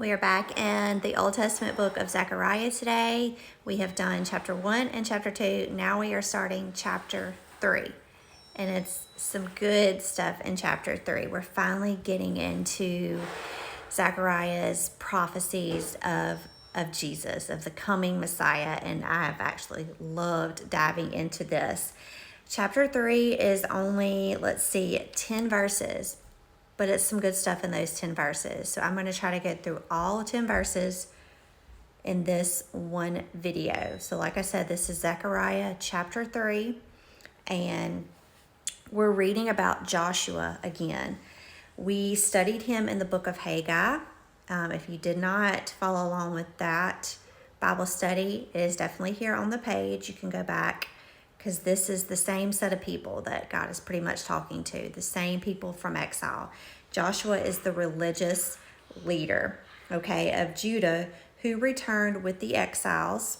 We are back in the Old Testament book of Zechariah today. We have done chapter 1 and chapter 2. Now we are starting chapter 3. And it's some good stuff in chapter 3. We're finally getting into Zechariah's prophecies of Jesus, of the coming Messiah. And I have actually loved diving into this. Chapter 3 is only, 10 verses. But it's some good stuff in those 10 verses. So I'm going to try to get through all 10 verses in this one video. So like I said, this is Zechariah chapter 3. And we're reading about Joshua again. We studied him in the book of Haggai. If you did not follow along with that Bible study, it is definitely here on the page. You can go back, because this is the same set of people that God is pretty much talking to, the same people from exile. Joshua is the religious leader, of Judah, who returned with the exiles.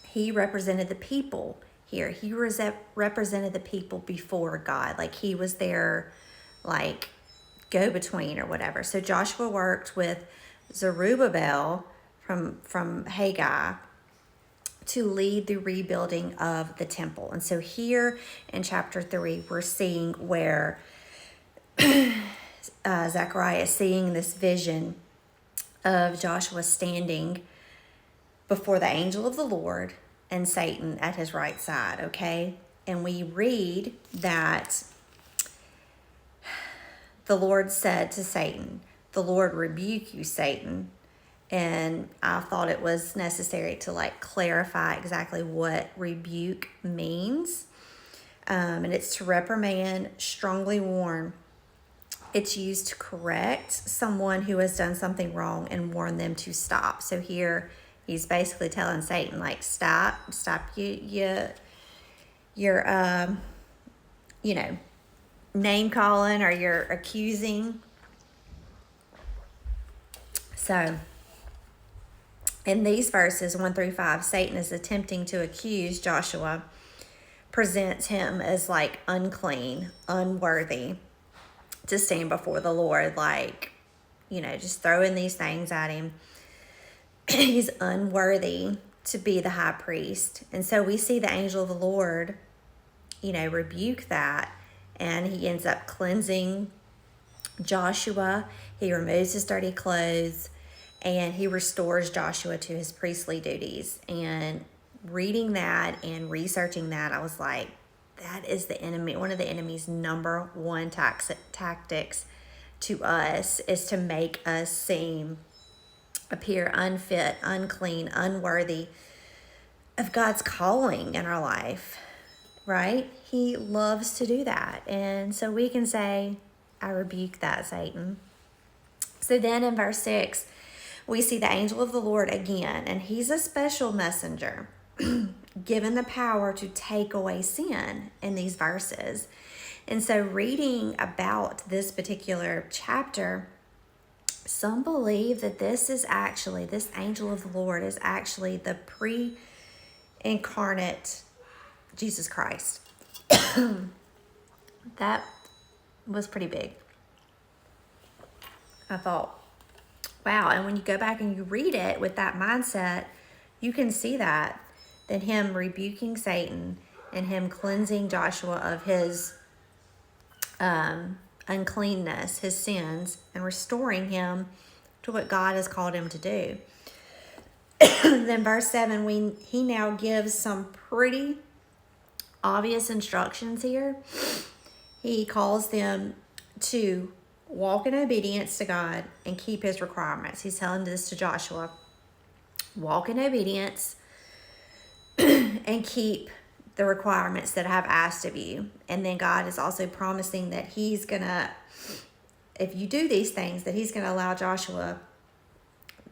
He represented the people here. He represented the people before God. Like he was their, go-between or whatever. So Joshua worked with Zerubbabel from Haggai to lead the rebuilding of the temple. And so here in chapter 3, we're seeing where Zechariah is seeing this vision of Joshua standing before the angel of the Lord and Satan at his right side, And we read that the Lord said to Satan, "The Lord rebuke you, Satan." And I thought it was necessary to clarify exactly what rebuke means. And it's to reprimand, strongly warn. It's used to correct someone who has done something wrong and warn them to stop. So here he's basically telling Satan, stop your name calling or your accusing. So in these verses 1 through 5, Satan is attempting to accuse Joshua, presents him as unclean, unworthy to stand before the Lord, just throwing these things at him. He's unworthy to be the high priest. And so we see the angel of the Lord, rebuke that, and he ends up cleansing Joshua. He removes his dirty clothes, and he restores Joshua to his priestly duties. And reading that and researching that, I was like, that is the enemy. One of the enemy's number one tactics to us is to make us appear unfit, unclean, unworthy of God's calling in our life, right? He loves to do that. And so we can say, I rebuke that, Satan. So then in verse 6, we see the angel of the Lord again, and he's a special messenger given the power to take away sin in these verses. And so reading about this particular chapter, some believe that this angel of the Lord is actually the pre-incarnate Jesus Christ. That was pretty big. I thought, wow. And when you go back and you read it with that mindset, you can see that him rebuking Satan and him cleansing Joshua of his uncleanness, his sins, and restoring him to what God has called him to do. Then verse 7, he now gives some pretty obvious instructions here. He calls them to walk in obedience to God and keep his requirements. He's telling this to Joshua. Walk in obedience and keep the requirements that I've asked of you. And then God is also promising that he's going to, if you do these things, that he's going to allow Joshua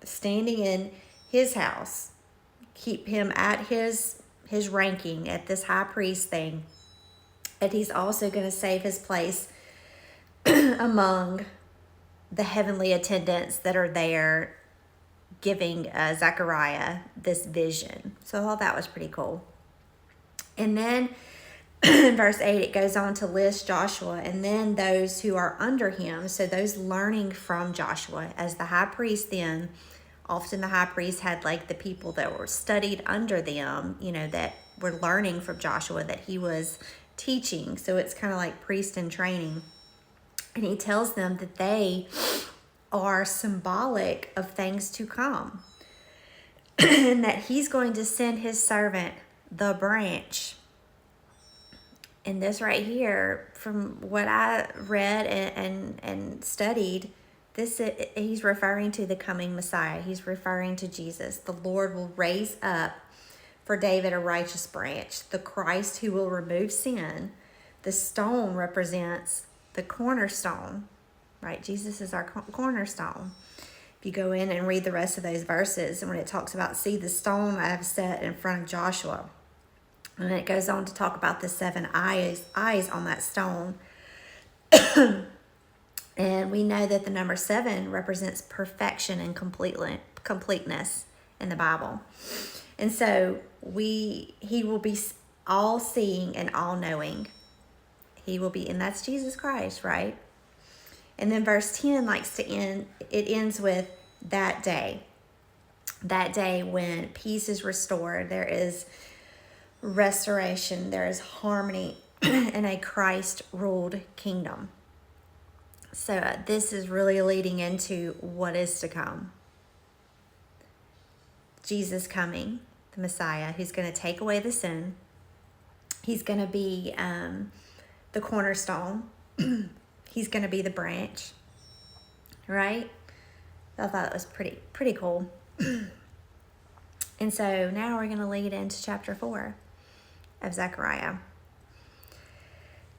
standing in his house, keep him at his ranking at this high priest thing. And he's also going to save his place among the heavenly attendants that are there giving Zechariah this vision. So I thought that was pretty cool. And then in verse 8, it goes on to list Joshua and then those who are under him. So those learning from Joshua as the high priest then, often the high priest had like the people that were studied under them, that were learning from Joshua that he was teaching. So it's kind of like priest in training. And he tells them that they are symbolic of things to come. And that he's going to send his servant, the branch. And this right here, from what I read and studied, he's referring to the coming Messiah. He's referring to Jesus. The Lord will raise up for David a righteous branch, the Christ who will remove sin. The stone represents the cornerstone, right? Jesus is our cornerstone. If you go in and read the rest of those verses, and when it talks about, see the stone I have set in front of Joshua, and it goes on to talk about the 7 eyes on that stone. And we know that the number 7 represents perfection and completeness in the Bible. And so he will be all-seeing and all-knowing. He will be, and that's Jesus Christ, right? And then verse 10 it ends with that day. That day when peace is restored, there is restoration, there is harmony in a Christ-ruled kingdom. So this is really leading into what is to come. Jesus coming, the Messiah, who's going to take away the sin. He's going to be the cornerstone. He's going to be the branch, right? I thought it was pretty cool. And so now we're going to lead into chapter 4 of Zechariah.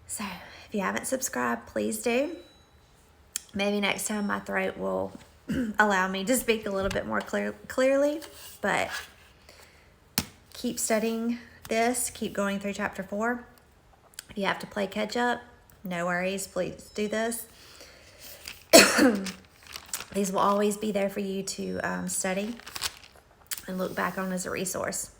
So if you haven't subscribed, please do. Maybe next time my throat will allow me to speak a little bit more clearly, but keep studying this, keep going through chapter 4. If you have to play catch up, no worries, please do this. These will always be there for you to study and look back on as a resource.